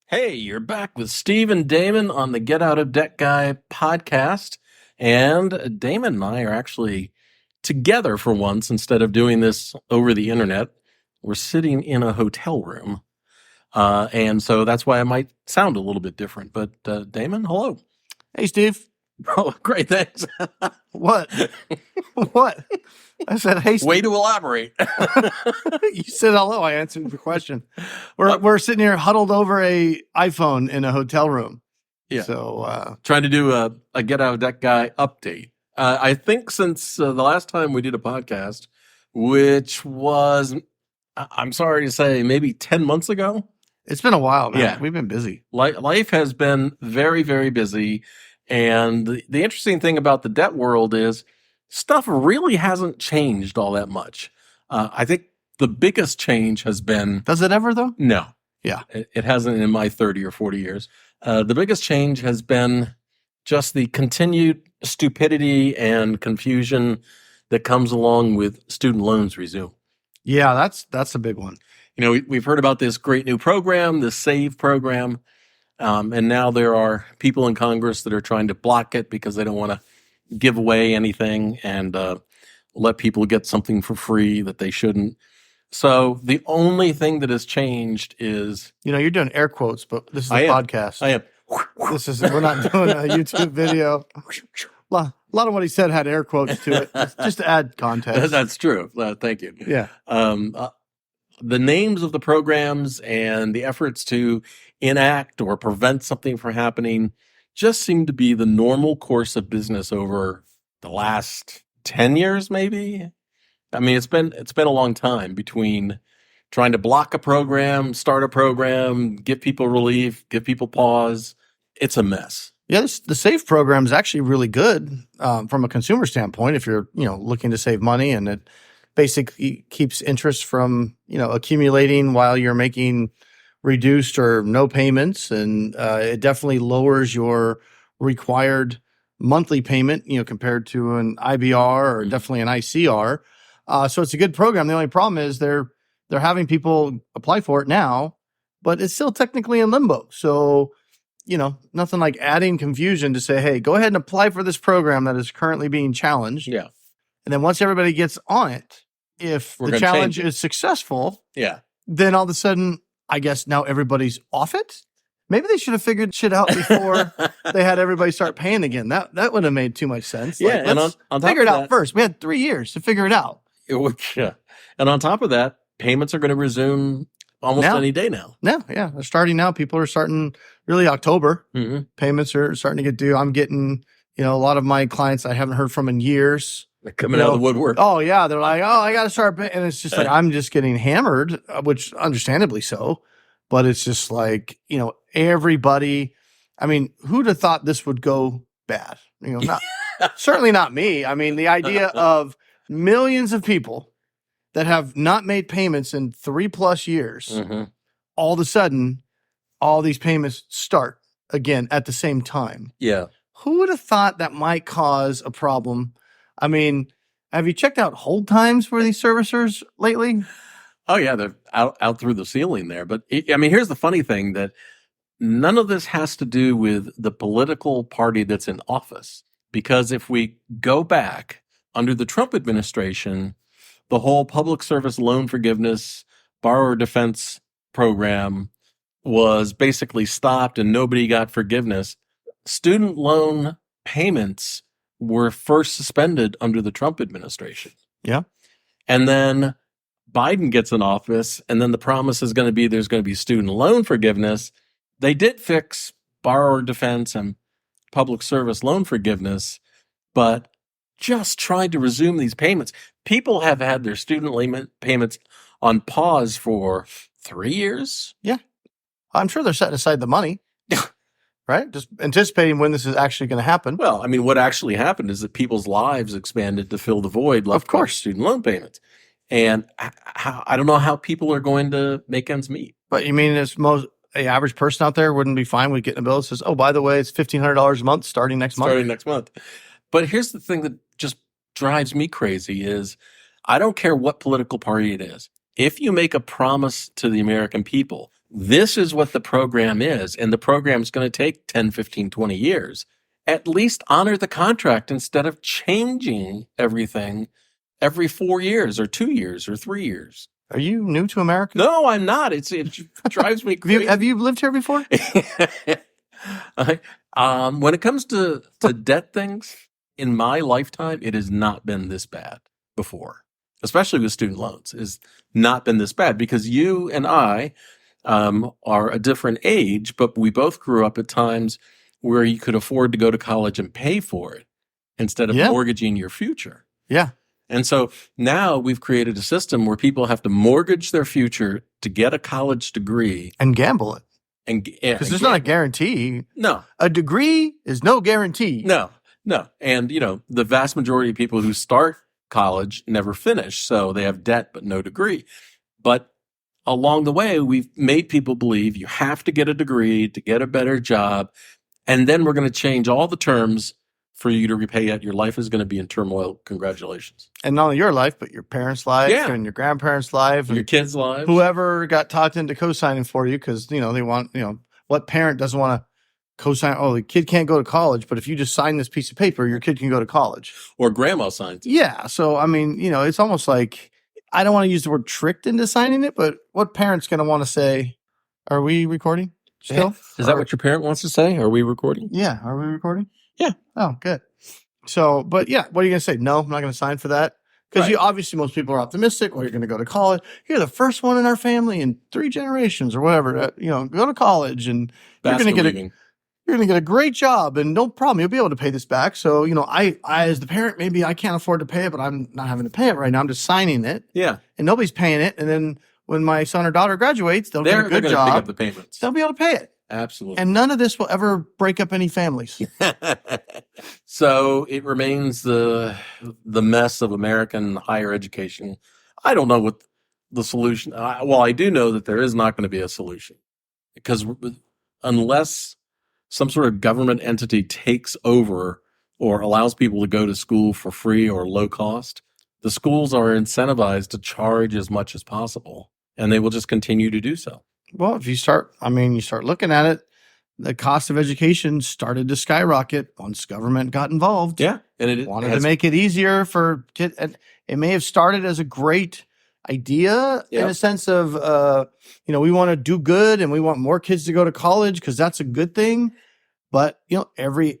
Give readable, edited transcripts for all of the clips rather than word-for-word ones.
Hey, you're back with Steve and Damon on the Get Out of Debt Guy podcast. And Damon and I are actually together for once instead of doing this over the internet. We're sitting in a hotel room. And so that's why I might sound a little bit different. But Damon, hello. Hey, Steve. Oh, great. Thanks. What? What? I said, hey, Steve. Way to elaborate. You said hello. I answered the question. We're sitting here huddled over a iPhone in a hotel room. Yeah. So trying to do a Get Out of Debt Guy update. I think since the last time we did a podcast, which was, I'm sorry to say, maybe 10 months ago. It's been a while, man. Yeah. We've been busy. Life has been very, very busy. And the interesting thing about the debt world is stuff really hasn't changed all that much. I think the biggest change has been... Does it ever, though? No. Yeah. It hasn't in my 30 or 40 years. The biggest change has been just the continued stupidity and confusion that comes along with student loans resume. Yeah, that's a big one. You know, we've heard about this great new program, the SAVE program, and now there are people in Congress that are trying to block it because they don't want to give away anything and let people get something for free that they shouldn't. So the only thing that has changed is... You know, you're doing air quotes, but this is a podcast. I am. We're not doing a YouTube video. A lot of what he said had air quotes to it, just to add context. That's true. Thank you. Yeah. The names of the programs and the efforts to enact or prevent something from happening just seem to be the normal course of business over the last 10 years, maybe. I mean, it's been a long time between trying to block a program, start a program, give people relief, give people pause. It's a mess. Yeah, the SAVE program is actually really good from a consumer standpoint. If you're looking to save money, and it basically keeps interest from accumulating while you're making reduced or no payments, and it definitely lowers your required monthly payment compared to an IBR or definitely an ICR. So it's a good program. The only problem is they're having people apply for it now, but it's still technically in limbo. So nothing like adding confusion to say, hey, go ahead and apply for this program that is currently being challenged. Yeah. And then once everybody gets on it, if the challenge is successful, then all of a sudden, I guess now everybody's off it. Maybe they should have figured shit out before they had everybody start paying again. That would have made too much sense. Yeah, like, let's figure it out first. We had 3 years to figure it out. Yeah. And on top of that, payments are going to resume almost any day now. Yeah. They're starting now. People are starting really October. Mm-hmm. Payments are starting to get due. I'm getting, a lot of my clients I haven't heard from in years. They're coming out of the woodwork. Oh, yeah. They're like, I got to start paying. And it's just like, I'm just getting hammered, which understandably so. But it's just like, everybody, I mean, who'd have thought this would go bad? Certainly not me. I mean, the idea of millions of people that have not made payments in 3+ years, all of a sudden, all these payments start again at the same time. Yeah. Who would have thought that might cause a problem? I mean, have you checked out hold times for these servicers lately? Oh, yeah. They're out through the ceiling there. But here's the funny thing, that none of this has to do with the political party that's in office. Because if we go back under the Trump administration, the whole public service loan forgiveness, borrower defense program was basically stopped and nobody got forgiveness. Student loan payments were first suspended under the Trump administration. Yeah. And then Biden gets in office, and then the promise is going to be there's going to be student loan forgiveness. They did fix borrower defense and public service loan forgiveness, but just tried to resume these payments. People have had their student loan payments on pause for 3 years. Yeah. I'm sure they're setting aside the money, right? Just anticipating when this is actually going to happen. Well, I mean, what actually happened is that people's lives expanded to fill the void left by student loan payments. And I don't know how people are going to make ends meet. But you mean the average person out there wouldn't be fine with getting a bill that says, oh, by the way, it's $1,500 a month starting next month. But here's the thing that just drives me crazy is I don't care what political party it is. If you make a promise to the American people, this is what the program is, and the program's going to take 10, 15, 20 years. At least honor the contract instead of changing everything every 4 years or 2 years or 3 years. Are you new to America? No, I'm not. It drives me crazy. Have you lived here before? When it comes to debt things, in my lifetime, it has not been this bad before, especially with student loans. It's not been this bad because you and I are a different age, but we both grew up at times where you could afford to go to college and pay for it instead of mortgaging your future. Yeah. And so now we've created a system where people have to mortgage their future to get a college degree and gamble it. Because there's not a guarantee. No. A degree is no guarantee. No. And, the vast majority of people who start college never finish. So they have debt but no degree. But along the way, we've made people believe you have to get a degree to get a better job. And then we're going to change all the terms for you to repay it. Your life is going to be in turmoil. Congratulations. And not only your life, but your parents' life and your grandparents' life. And your kids' lives. Whoever got talked into co-signing for you because, they want, what parent doesn't want to co-sign? Oh, the kid can't go to college, but if you just sign this piece of paper, your kid can go to college. Or grandma signs it. Yeah. So, it's almost like, I don't want to use the word tricked into signing it, but what parent's going to want to say, are we recording still? Is that what your parent wants to say? Are we recording? Yeah. Are we recording? Yeah. Oh, good. So, but yeah, what are you going to say? No, I'm not going to sign for that. Because obviously most people are optimistic. Well, you're going to go to college. You're the first one in our family in 3 generations or whatever that, go to college and you're going to get a great job and no problem. You'll be able to pay this back. So, I as the parent, maybe I can't afford to pay it, but I'm not having to pay it right now. I'm just signing it. Yeah. And nobody's paying it. And then when my son or daughter graduates, they'll get a good job. Pick up the payments. They'll be able to pay it. Absolutely. And none of this will ever break up any families. So it remains the mess of American higher education. I don't know what the solution. I do know that there is not going to be a solution because unless some sort of government entity takes over or allows people to go to school for free or low cost, the schools are incentivized to charge as much as possible, and they will just continue to do so. Well, if you start looking at it, the cost of education started to skyrocket once government got involved. Yeah. And it wanted to make it easier for kids. And it may have started as a great idea in a sense of, we want to do good and we want more kids to go to college because that's a good thing. But, every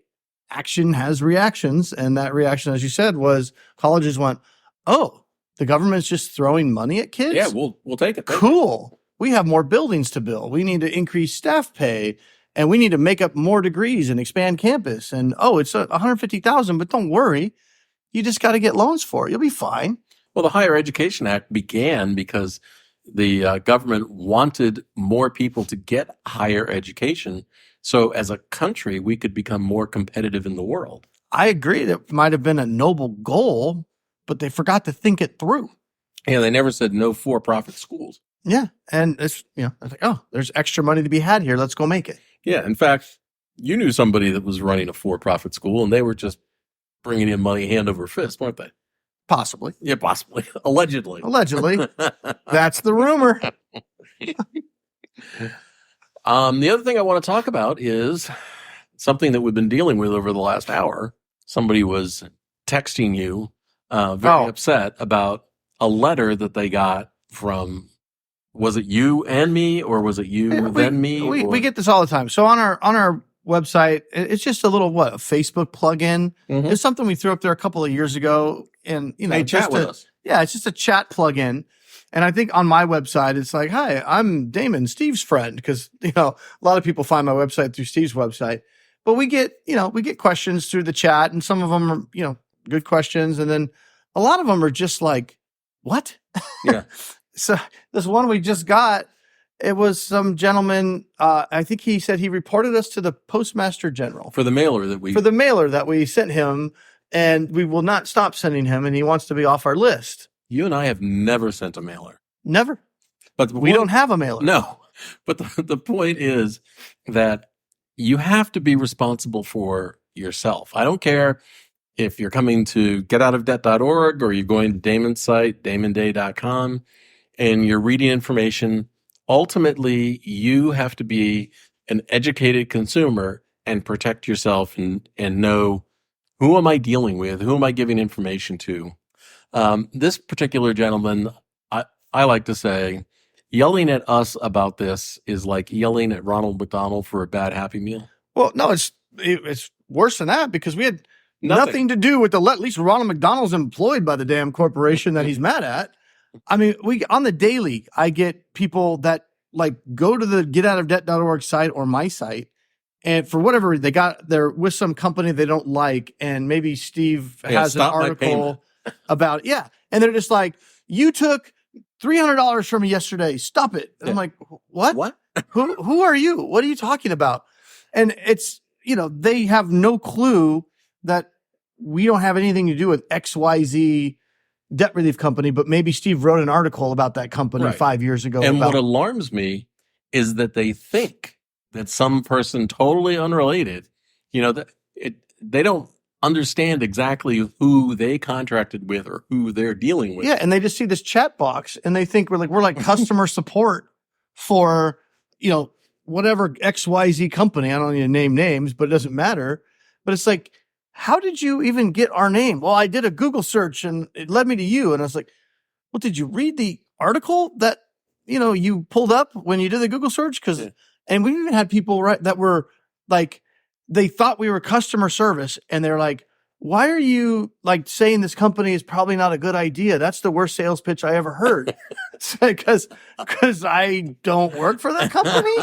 action has reactions. And that reaction, as you said, was colleges went, oh, the government's just throwing money at kids? Yeah, we'll take it. Cool. We have more buildings to build. We need to increase staff pay, and we need to make up more degrees and expand campus. And it's $150,000, but don't worry, you just got to get loans for it. You'll be fine. Well, the Higher Education Act began because the government wanted more people to get higher education, so as a country we could become more competitive in the world. I agree that might have been a noble goal, but they forgot to think it through. Yeah, they never said no for-profit schools. Yeah. And it's, like, there's extra money to be had here. Let's go make it. Yeah. In fact, you knew somebody that was running a for-profit school and they were just bringing in money hand over fist, weren't they? Possibly. Yeah, possibly. Allegedly. That's the rumor. The other thing I want to talk about is something that we've been dealing with over the last hour. Somebody was texting you very upset about a letter that they got from, was it you and me, or was it you then me? We get this all the time. So on our website, it's just a little a Facebook plugin. Mm-hmm. It's something we threw up there a couple of years ago, and they chat with us. Yeah, it's just a chat plugin. And I think on my website, it's like, hi, I'm Damon, Steve's friend, because a lot of people find my website through Steve's website. But we get questions through the chat, and some of them are good questions, and then a lot of them are just like, what? Yeah. So this one we just got, it was some gentleman, I think he said he reported us to the Postmaster General. For the mailer that we sent him, and we will not stop sending him, and he wants to be off our list. You and I have never sent a mailer. Never. But we don't have a mailer. No. But the point is that you have to be responsible for yourself. I don't care if you're coming to getoutofdebt.org or you're going to Damon's site, damonday.com, and you're reading information. ultimately you have to be an educated consumer and protect yourself and know, who am I dealing with? Who am I giving information to? This particular gentleman, I like to say, yelling at us about this is like yelling at Ronald McDonald for a bad Happy Meal. Well, no, it's worse than that because we had nothing to do with at least Ronald McDonald's employed by the damn corporation that he's mad at. I mean, on the daily, I get people that like go to the getoutofdebt.org site or my site, and for whatever they're with some company they don't like, and maybe Steve has an article about and they're just like, you took $300 from me yesterday. Stop it. And I'm like, what? Who are you? What are you talking about? And it's, they have no clue that we don't have anything to do with XYZ debt relief company, but maybe Steve wrote an article about that company 5 years ago. And what alarms me is that they think that some person totally unrelated, they don't understand exactly who they contracted with or who they're dealing with. Yeah, and they just see this chat box and they think we're like customer support for, whatever XYZ company. I don't need to name names, but it doesn't matter. But it's like, how did you even get our name? Well, I did a Google search and it led me to you. And I was like, well, did you read the article that, you pulled up when you did the Google search? And we even had people that were like, they thought we were customer service and they're like, why are you like saying this company is probably not a good idea? That's the worst sales pitch I ever heard. Because I don't work for that company.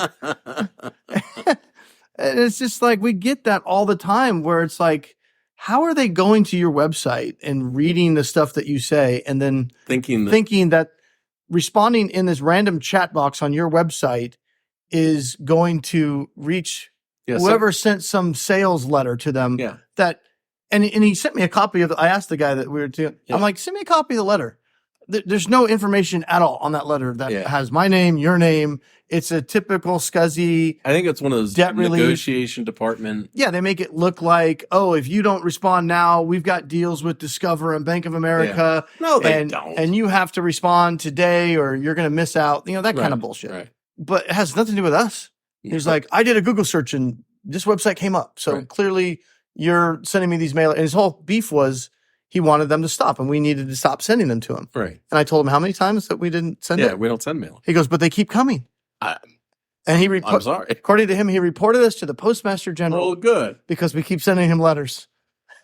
And it's just like, we get that all the time where it's like, how are they going to your website and reading the stuff that you say and then thinking that responding in this random chat box on your website is going to reach whoever sent some sales letter to them and he sent me a copy of I asked the guy that we were doing, I'm like, send me a copy of the letter. There's no information at all on that letter that has my name, your name. It's a typical scuzzy. I think it's one of those debt negotiation department. Yeah, they make it look like, oh, if you don't respond now, we've got deals with Discover and Bank of America. Yeah. No, they don't. And you have to respond today or you're going to miss out. That kind of bullshit. Right. But it has nothing to do with us. He's like, I did a Google search and this website came up. So clearly you're sending me these mail. And his whole beef was he wanted them to stop and we needed to stop sending them to him. Right. And I told him how many times that we didn't send it. Yeah, we don't send mail. He goes, but they keep coming. And I'm sorry. According to him, he reported us to the Postmaster General. Oh, good. Because we keep sending him letters.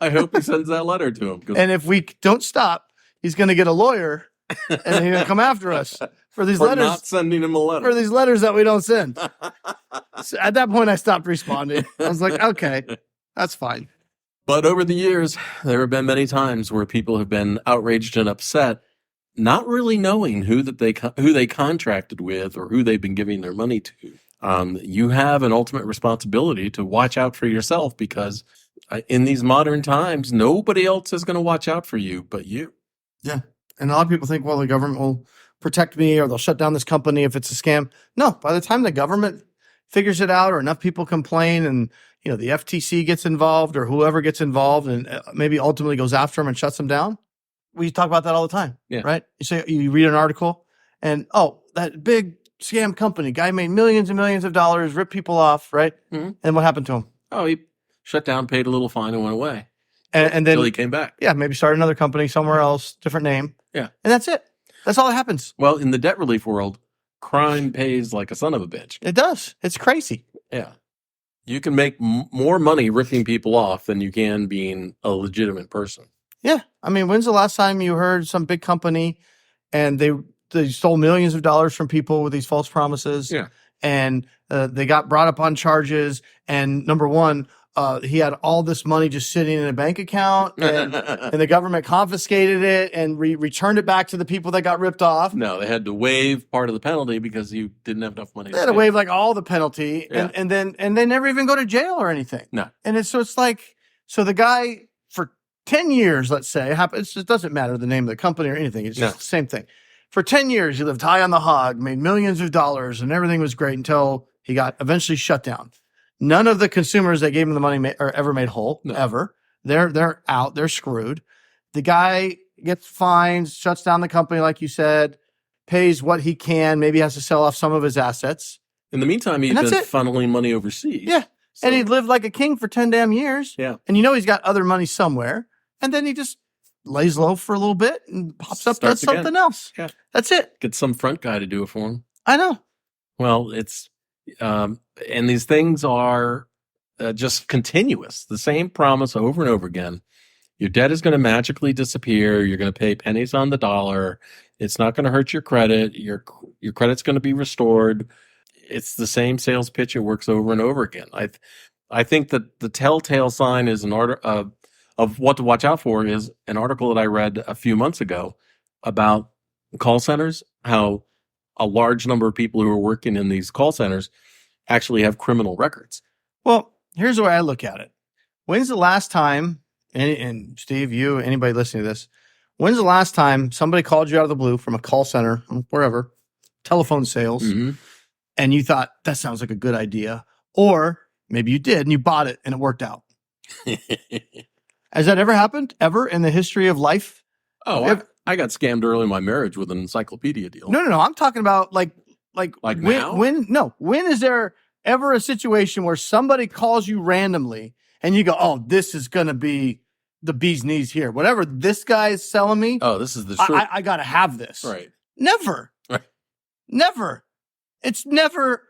I hope he sends that letter to him. And if we don't stop, he's going to get a lawyer and he's going to come after us for these letters. Not sending him a letter. For these letters that we don't send. So at that point, I stopped responding. I was like, okay, that's fine. But over the years, there have been many times where people have been outraged and upset, not really knowing who they contracted with or who they've been giving their money to. You have an ultimate responsibility to watch out for yourself because in these modern times, nobody else is going to watch out for you but you. Yeah. And a lot of people think, well, the government will protect me or they'll shut down this company if it's a scam. No, by the time the government figures it out or enough people complain and the FTC gets involved or whoever gets involved and maybe ultimately goes after them and shuts them down. We talk about that all the time, right? You read an article and, that big scam company, guy made millions and millions of dollars, ripped people off, right? Mm-hmm. And what happened to him? Oh, he shut down, paid a little fine and went away. And then until he came back. Yeah, maybe start another company somewhere else, different name. Yeah. And that's it. That's all that happens. Well, in the debt relief world, crime pays like a son of a bitch. It does. It's crazy. Yeah. You can make more money ripping people off than you can being a legitimate person. Yeah. I mean, when's the last time you heard some big company and they stole millions of dollars from people with these false promises? Yeah. And they got brought up on charges. And number one, he had all this money just sitting in a bank account and the government confiscated it and returned it back to the people that got ripped off. No, they had to waive part of the penalty because you didn't have enough money. They had to waive like all the penalty and they never even go to jail or anything. No. And it's like, so the guy for 10 years, let's say, it doesn't matter the name of the company or anything. It's just the same thing. For 10 years, he lived high on the hog, made millions of dollars and everything was great until he got eventually shut down. None of the consumers that gave him the money are ever made whole, ever. They're out. They're screwed. The guy gets fined, shuts down the company, like you said. pays what he can. Maybe he has to sell off some of his assets. In the meantime, he's And been that's it. funneling money overseas. Yeah. So, And he lived like a king for 10 damn years. yeah. And he's got other money somewhere. And then he just lays low for a little bit and pops up, does Starts again. something else. Yeah. That's it. Get some front guy to do it for him. I know. Well, it's, and these things are just continuous. The same promise over and over again. Your debt is going to magically disappear. You're going to pay pennies on the dollar. It's not going to hurt your credit. Your credit's going to be restored. It's the same sales pitch. It works over and over again. I think that the telltale sign is of what to watch out for is an article that I read a few months ago about call centers, how a large number of people who are working in these call centers actually have criminal records. Well, here's the way I look at it. When's the last time, and Steve, you, anybody listening to this, when's the last time somebody called you out of the blue from a call center, wherever, telephone sales, and you thought, that sounds like a good idea? Or maybe you did and you bought it and it worked out. Has that ever happened? Ever in the history of life? Oh, I got scammed early in my marriage with an encyclopedia deal. No. I'm talking about like now? When is there ever a situation where somebody calls you randomly and you go, oh, this is going to be the bee's knees here. Whatever this guy is selling me. Oh, this is the truth. I got to have this. Right. Never. Right. Never. It's never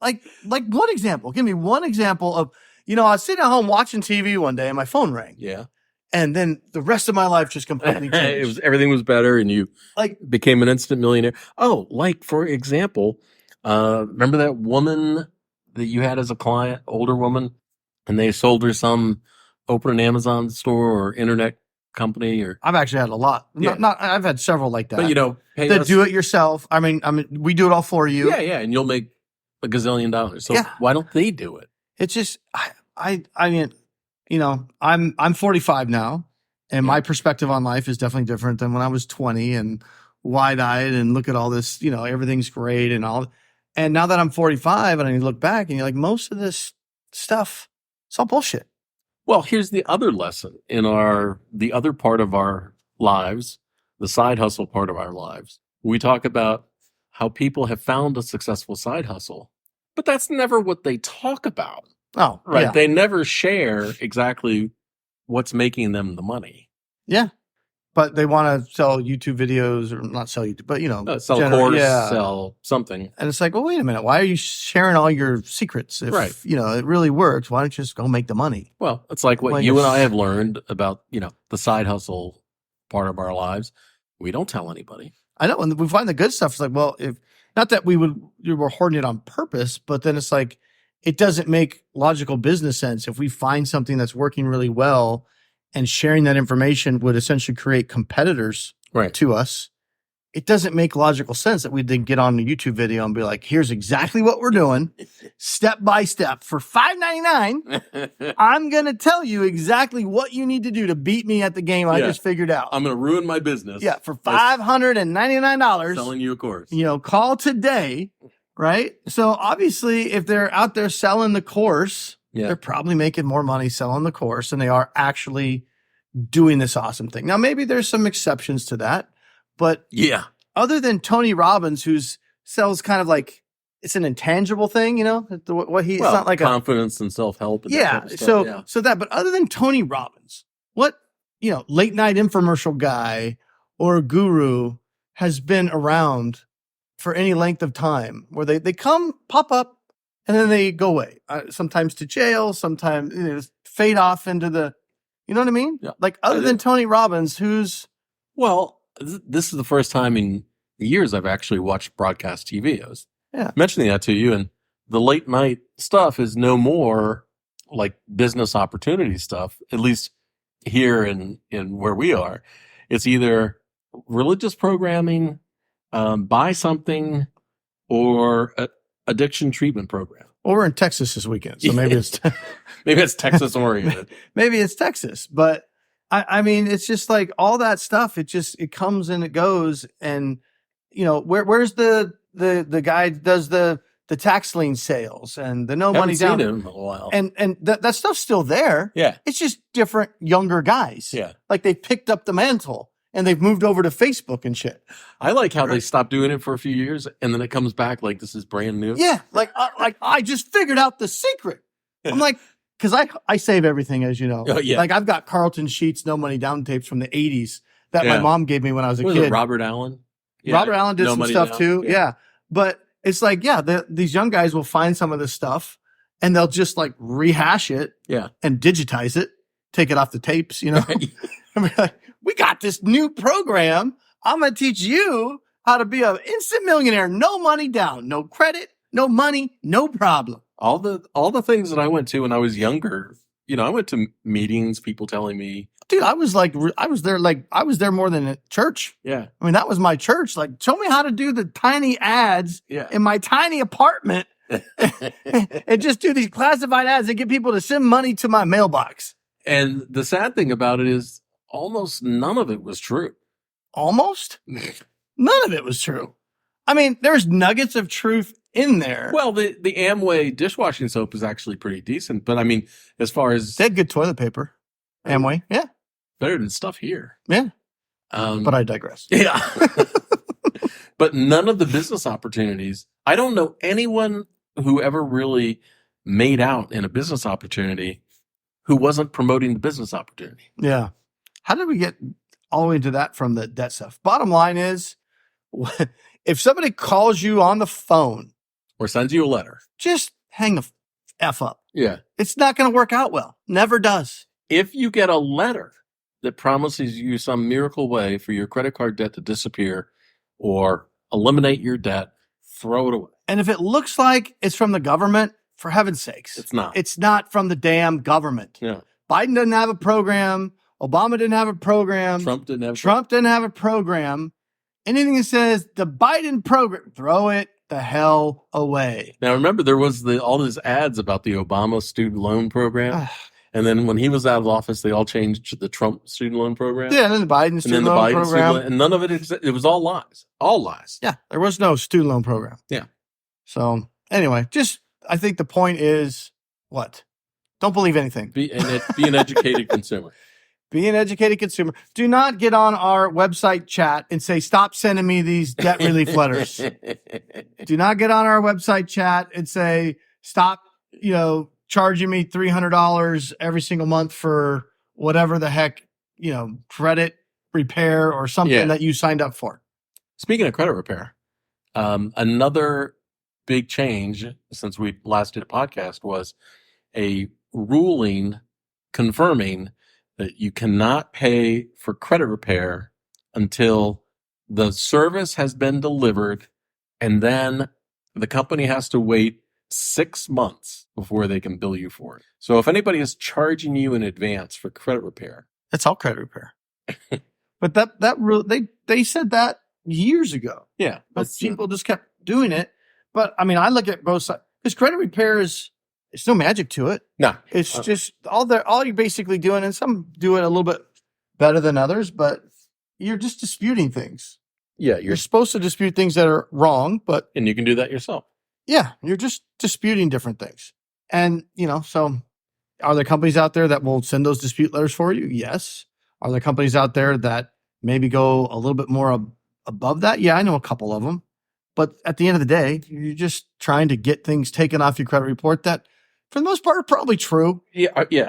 like one example. Give me one example of, I was sitting at home watching TV one day and my phone rang. Yeah. And then the rest of my life just completely changed. Everything was better and you became an instant millionaire. Oh, for example, remember that woman that you had as a client, older woman, and they sold her open an Amazon store or internet company or I've actually had a lot. Yeah. I've had several like that. But pay that us. do it yourself. I mean, we do it all for you. Yeah, and you'll make a gazillion dollars. So why don't they do it? It's just I mean, I'm 45 now, and my perspective on life is definitely different than when I was 20 and wide-eyed and look at all this, everything's great and all. And now that I'm 45 and I look back and you're like, most of this stuff, it's all bullshit. Well, here's the other lesson in the other part of our lives, the side hustle part of our lives. We talk about how people have found a successful side hustle, but that's never what they talk about. Oh, right. Yeah. They never share exactly what's making them the money. Yeah. But they want to sell YouTube videos or not sell YouTube, but, sell a course, sell something. And it's like, well, wait a minute. Why are you sharing all your secrets? If, it really works, why don't you just go make the money? Well, it's like what you and I have learned about, the side hustle part of our lives. We don't tell anybody. I know. And we find the good stuff. It's like, well, not that we were hoarding it on purpose, but then it's like, it doesn't make logical business sense if we find something that's working really well and sharing that information would essentially create competitors to us. It doesn't make logical sense that we then get on a YouTube video and be like, here's exactly what we're doing step by step for $5.99. I'm going to tell you exactly what you need to do to beat me at the game I just figured out. I'm going to ruin my business. Yeah. For $599. Selling you a course. Call today. Right. So obviously if they're out there selling the course, they're probably making more money selling the course than they are actually doing this awesome thing. Now, maybe there's some exceptions to that, but other than Tony Robbins, who sells kind of like, it's an intangible thing, it's not like confidence and self-help. And so but other than Tony Robbins, what, late night infomercial guy or guru has been around for any length of time where they come, pop up, and then they go away, sometimes to jail, sometimes fade off into the, you know what I mean? Yeah. Like other than Tony Robbins, Well, this is the first time in years I've actually watched broadcast TV. I was mentioning that to you, and the late night stuff is no more like business opportunity stuff, at least here in where we are. It's either religious programming, buy something, or addiction treatment program. Well, we're in Texas this weekend, so maybe it's maybe it's Texas oriented. Maybe it's Texas, but I mean, it's just like all that stuff. It comes and it goes, and where's the guy who does the tax lien sales and the no money down? Haven't seen him in a while, and that stuff's still there. Yeah, it's just different younger guys. Yeah, like they picked up the mantle. and they've moved over to Facebook and shit. I like how they stopped doing it for a few years and then it comes back like this is brand new. Yeah, like I just figured out the secret. I'm like, because I save everything, as you know. Oh, yeah. Like I've got Carlton Sheets, No Money Down tapes from the 80s that Yeah. my mom gave me when I was a Was kid. it Robert Allen? Yeah. Robert Allen did No some Money stuff Down. too. Yeah. But it's like, these young guys will find some of this stuff and they'll just like rehash it Yeah. and digitize it, take it off the tapes, you know? And be like, we got this new program. I'm going to teach you how to be an instant millionaire. No money down, no credit, no money, no problem. All the things that I went to when I was younger, I went to meetings, people telling me, Dude, I was there more than at church. yeah, I mean, that was my church. Like, show me how to do the tiny ads yeah. in my tiny apartment and just do these classified ads and get people to send money to my mailbox. And the sad thing about it is almost none of it was true. Almost? None of it was true. I mean, there's nuggets of truth in there. Well, the Amway dishwashing soap is actually pretty decent, but I mean, as far as They had good toilet paper. Amway. Yeah. better than stuff here. Yeah. But But I digress. yeah. But none of the business opportunities. I don't know anyone who ever really made out in a business opportunity who wasn't promoting the business opportunity. Yeah. How did we get all the way into that from the debt stuff? Bottom line is, if somebody calls you on the phone, Or sends you a letter. just hang the F up. Yeah. It's not going to work out well. Never does. If you get a letter that promises you some miracle way for your credit card debt to disappear or eliminate your debt, throw it away. And if it looks like it's from the government, for heaven's sakes, It's not. It's not from the damn government. Yeah. Biden doesn't have a program. Obama didn't have a program. Trump didn't have Trump didn't have a program. Anything that says the Biden program, throw it the hell away. Now remember, there was all these ads about the Obama student loan program, and then when he was out of office, they all changed to the Trump student loan program. Yeah, and then the Biden and then student the loan Biden program. and none of it. It was all lies. All lies. Yeah, there was no student loan program. Yeah. So anyway, I think the point is what? Don't believe anything. Be an educated consumer. Be an educated consumer. Do not get on our website chat and say, stop sending me these debt relief letters. Do not get on our website chat and say, stop, charging me $300 every single month for whatever the heck, credit repair or something that you signed up for. Speaking of credit repair, another big change since we last did a podcast was a ruling confirming that you cannot pay for credit repair until the service has been delivered, and then the company has to wait 6 months before they can bill you for it. So if anybody is charging you in advance for credit repair, That's all credit repair. But they said that years ago. yeah, But people just kept doing it. But I mean, I look at both sides because credit repair it's no magic to it. no, It's just all you're basically doing, and some do it a little bit better than others, but you're just disputing things. yeah, You're supposed to dispute things that are wrong, but and you can do that yourself. yeah, you're just disputing different things. And, so are there companies out there that will send those dispute letters for you? Yes. Are there companies out there that maybe go a little bit more above that? Yeah, I know a couple of them. But at the end of the day, you're just trying to get things taken off your credit report that, for the most part, are probably true. Yeah, yeah,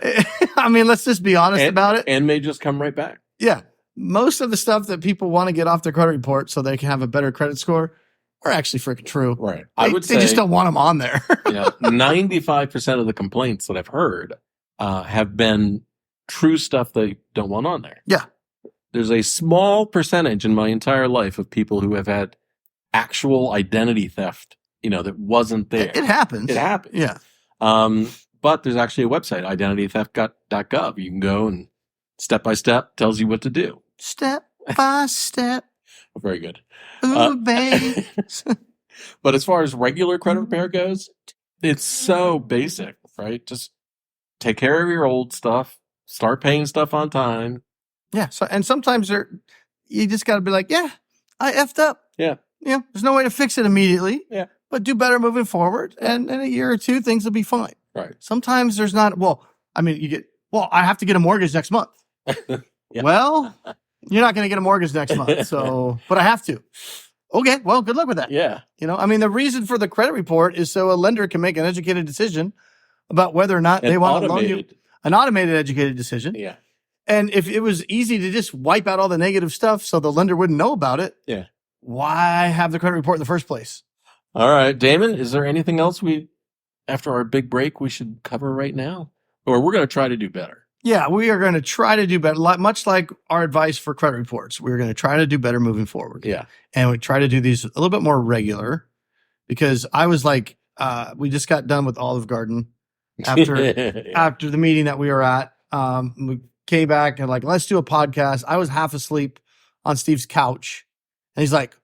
I mean, let's just be honest about it. and may just come right back. Yeah. Most of the stuff that people want to get off their credit report so they can have a better credit score are actually freaking true. Right. They just don't want them on there. 95% of the complaints that I've heard have been true stuff they don't want on there. Yeah. There's a small percentage in my entire life of people who have had actual identity theft, that wasn't there. It happens. It happens. Yeah. But there's actually a website, identitytheft.gov. You can go and step by step tells you what to do. Step by step. Very good. Ooh, babe. But as far as regular credit repair goes, it's so basic, right? Just take care of your old stuff, start paying stuff on time. Yeah. So, and sometimes you just got to be like, yeah, I effed up. Yeah. Yeah. There's no way to fix it immediately. Yeah. But do better moving forward. And in a year or two, things will be fine. Right. Sometimes there's not, I have to get a mortgage next month. Yeah. Well, You're not going to get a mortgage next month. So, but I have to. Okay. Well, good luck with that. Yeah. I mean, the reason for the credit report is so a lender can make an educated decision about whether or not they want to loan you. An automated educated decision. Yeah. And if it was easy to just wipe out all the negative stuff so the lender wouldn't know about it, yeah, why have the credit report in the first place? All right, Damon, is there anything else after our big break, we should cover right now? Or we're going to try to do better? Yeah, we are going to try to do better, much like our advice for credit reports. We're going to try to do better moving forward. Yeah. And we try to do these a little bit more regular because I was like, we just got done with Olive Garden after the meeting that we were at. We came back and like, let's do a podcast. I was half asleep on Steve's couch. And he's like,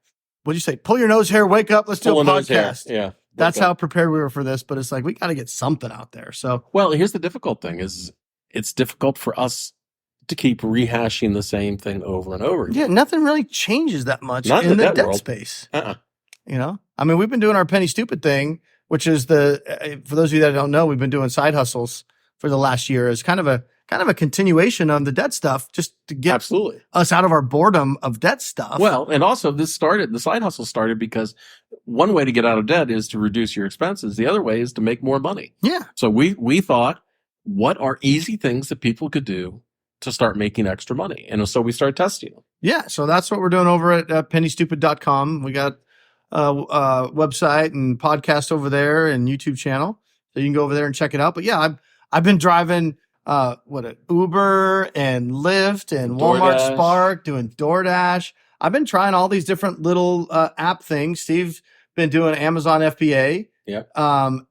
what'd you say? Pull your nose hair, wake up, let's do a podcast. Yeah. That's how prepared we were for this. But it's like, we got to get something out there. So, well, here's the difficult thing is it's difficult for us to keep rehashing the same thing over and over again. Yeah, nothing really changes that much in the debt space. I mean, we've been doing our penny stupid thing, which is for those of you that don't know, we've been doing side hustles for the last year as kind of a continuation on the debt stuff, just to get us out of our boredom of debt stuff. Well, and also the side hustle started because one way to get out of debt is to reduce your expenses. The other way is to make more money. Yeah. So we thought, what are easy things that people could do to start making extra money? And so we started testing them. Yeah. So that's what we're doing over at pennystupid.com. We got a website and podcast over there and YouTube channel. So you can go over there and check it out. But yeah, I've been driving Uber and Lyft and Walmart Spark, doing DoorDash. I've been trying all these different little app things. Steve's been doing Amazon FBA. Yeah.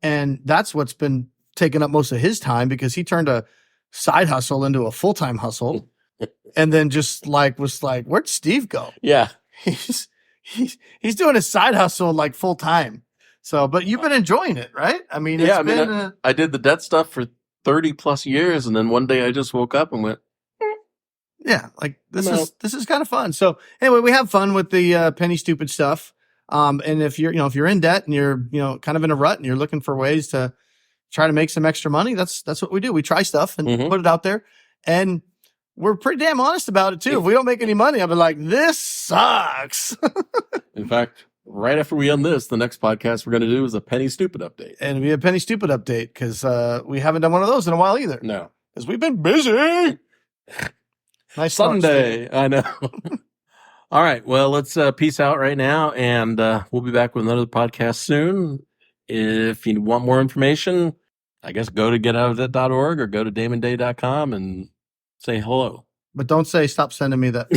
And that's what's been taking up most of his time because he turned a side hustle into a full-time hustle. And then just was like, where'd Steve go? Yeah. He's doing a side hustle like full time. So, but you've been enjoying it, right? I mean, I did the debt stuff for 30 plus years. And then one day I just woke up and went, yeah, like this is kind of fun. So anyway, we have fun with the penny stupid stuff. And if you're in debt and you're, kind of in a rut and you're looking for ways to try to make some extra money, that's what we do. We try stuff and put it out there, and we're pretty damn honest about it too. If we don't make any money, I'll be like, this sucks. In fact, right after we end this, the next podcast we're going to do is a penny stupid update. And it'll be a penny stupid update because we haven't done one of those in a while either. No. Because we've been busy. Nice Sunday. I know. All right. Well, let's peace out right now, and we'll be back with another podcast soon. If you want more information, I guess go to getoutofdebt.org or go to damonday.com and say hello. But don't say stop sending me that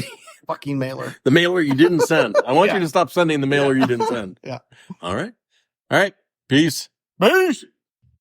fucking mailer. The mailer you didn't send. I want you to stop sending the mailer you didn't send. Yeah. All right. Peace. Peace.